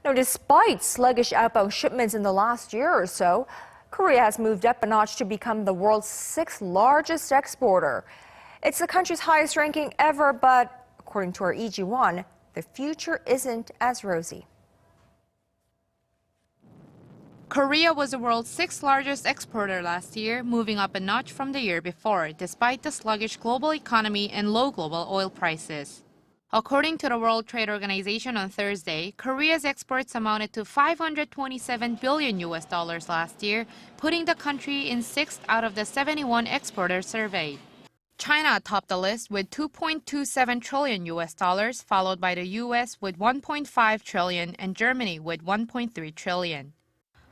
Now, despite sluggish outbound shipments in the last year or so, Korea has moved up a notch to become the world's sixth largest exporter. It's the country's highest ranking ever, but according to our EG1, the future isn't as rosy. Korea was the world's sixth largest exporter last year, moving up a notch from the year before, despite the sluggish global economy and low global oil prices. According to the World Trade Organization on Thursday, Korea's exports amounted to $527 billion last year, putting the country in sixth out of the 71 exporters surveyed. China topped the list with $2.27 trillion, followed by the US with $1.5 trillion and Germany with $1.3 trillion.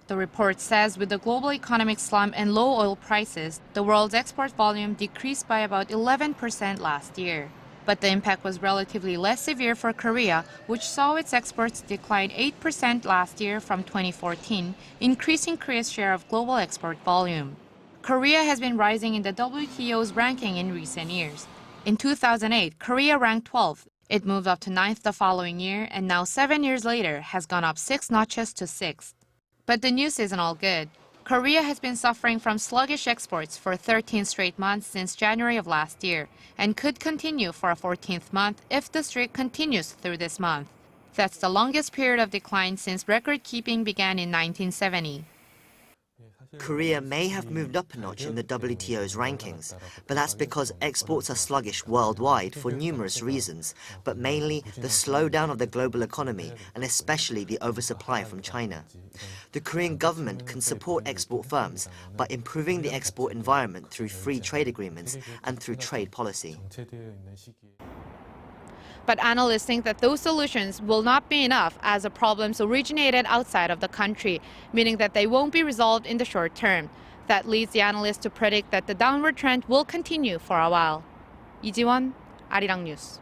The report says with the global economic slump and low oil prices, the world's export volume decreased by about 11% last year. But the impact was relatively less severe for Korea, which saw its exports decline 8% last year from 2014, increasing Korea's share of global export volume. Korea has been rising in the WTO's ranking in recent years. In 2008, Korea ranked 12th. It moved up to 9th the following year, and now 7 years later has gone up 6 notches to 6th. But the news isn't all good. Korea has been suffering from sluggish exports for 13 straight months since January of last year, and could continue for a 14th month if the streak continues through this month. That's the longest period of decline since record-keeping began in 1970. Korea may have moved up a notch in the WTO's rankings, but that's because exports are sluggish worldwide for numerous reasons, but mainly the slowdown of the global economy and especially the oversupply from China. The Korean government can support export firms by improving the export environment through free trade agreements and through trade policy. But analysts think that those solutions will not be enough as the problems originated outside of the country, meaning that they won't be resolved in the short term. That leads the analysts to predict that the downward trend will continue for a while. 이지원, 아리랑 뉴스.